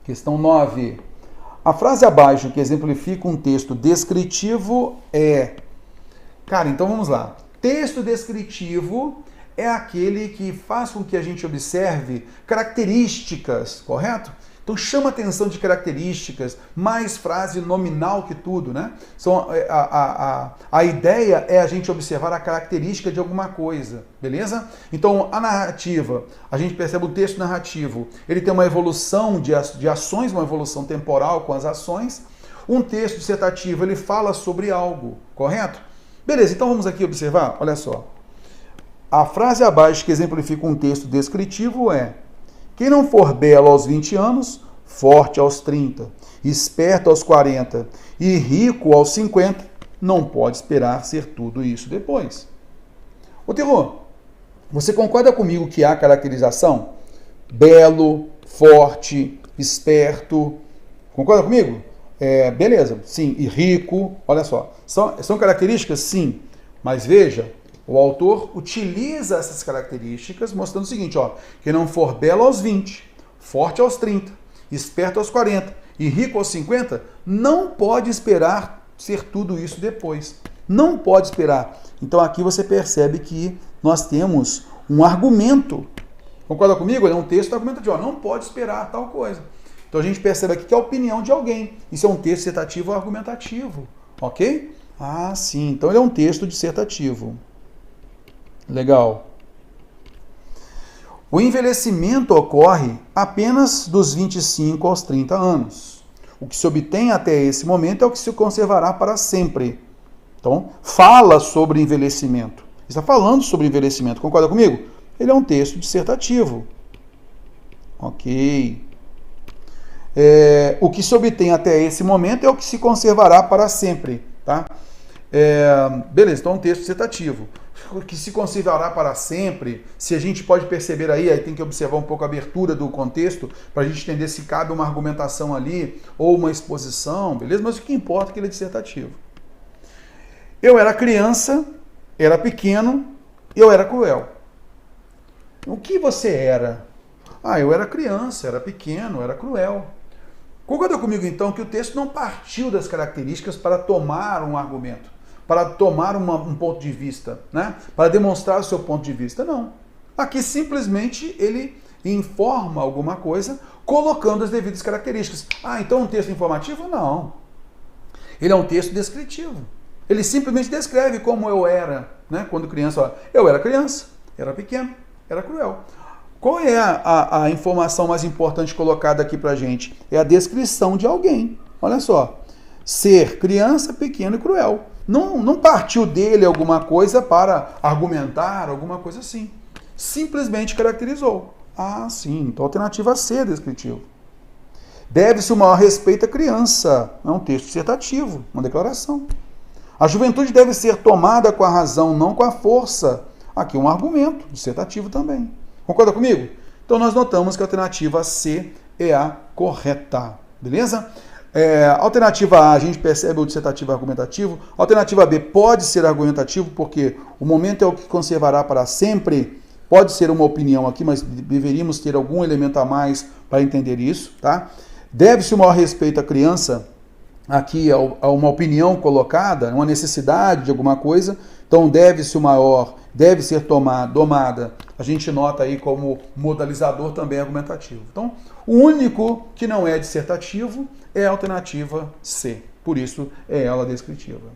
Questão 9. A frase abaixo que exemplifica um texto descritivo é... Cara, então vamos lá. Texto descritivo é aquele que faz com que a gente observe características, correto? Então chama atenção de características, mais frase nominal que tudo, né? A ideia é a gente observar a característica de alguma coisa, beleza? Então a narrativa, a gente percebe o texto narrativo, ele tem uma evolução de ações, uma evolução temporal com as ações. Um texto dissertativo, ele fala sobre algo, correto? Beleza, então vamos aqui observar, olha só. A frase abaixo que exemplifica um texto descritivo é: quem não for belo aos 20 anos, forte aos 30, esperto aos 40 e rico aos 50, não pode esperar ser tudo isso depois. Ô Terror, você concorda comigo que há caracterização? Belo, forte, esperto. Concorda comigo? Beleza, sim. E rico, olha só. São características? Sim. Mas veja, o autor utiliza essas características mostrando o seguinte, ó, que não for belo aos 20, forte aos 30, esperto aos 40 e rico aos 50, não pode esperar ser tudo isso depois. Não pode esperar. Então aqui você percebe que nós temos um argumento. Concorda comigo? É um texto argumentativo. Não pode esperar tal coisa. Então a gente percebe aqui que é a opinião de alguém. Isso é um texto dissertativo ou argumentativo. Ok? Ah, sim. Então ele é um texto dissertativo. Legal. O envelhecimento ocorre apenas dos 25 aos 30 anos. O que se obtém até esse momento é o que se conservará para sempre. Então, fala sobre envelhecimento. Está falando sobre envelhecimento. Concorda comigo? Ele é um texto dissertativo. Ok. O que se obtém até esse momento é o que se conservará para sempre. Tá? Beleza, então é um texto dissertativo. O que se conservará para sempre, se a gente pode perceber aí tem que observar um pouco a abertura do contexto, para a gente entender se cabe uma argumentação ali, ou uma exposição, beleza? Mas o que importa é que ele é dissertativo. Eu era criança, era pequeno, eu era cruel. O que você era? Eu era criança, era pequeno, era cruel. Concorda comigo então que o texto não partiu das características para tomar um argumento, para tomar um ponto de vista, né? Para demonstrar o seu ponto de vista. Não. Aqui simplesmente ele informa alguma coisa, colocando as devidas características. Então é um texto informativo? Não. Ele é um texto descritivo. Ele simplesmente descreve como eu era, né? Quando criança. Eu era criança, era pequeno, era cruel. Qual é a informação mais importante colocada aqui pra gente? É a descrição de alguém. Olha só. Ser criança, pequeno e cruel. Não partiu dele alguma coisa para argumentar, alguma coisa assim. Simplesmente caracterizou. Sim. Então, alternativa C é descritivo. Deve-se o maior respeito à criança. É um texto dissertativo, uma declaração. A juventude deve ser tomada com a razão, não com a força. Aqui um argumento dissertativo também. Concorda comigo? Então, nós notamos que a alternativa C é a correta. Beleza? Alternativa A, a gente percebe o dissertativo argumentativo. Alternativa B pode ser argumentativo, porque o momento é o que conservará para sempre. Pode ser uma opinião aqui, mas deveríamos ter algum elemento a mais para entender isso, tá? Deve-se o maior respeito à criança. Aqui é uma opinião colocada, uma necessidade de alguma coisa. Então, deve-se o maior, deve ser domada. A gente nota aí como modalizador também argumentativo. Então, o único que não é dissertativo é a alternativa C. Por isso, é ela descritiva.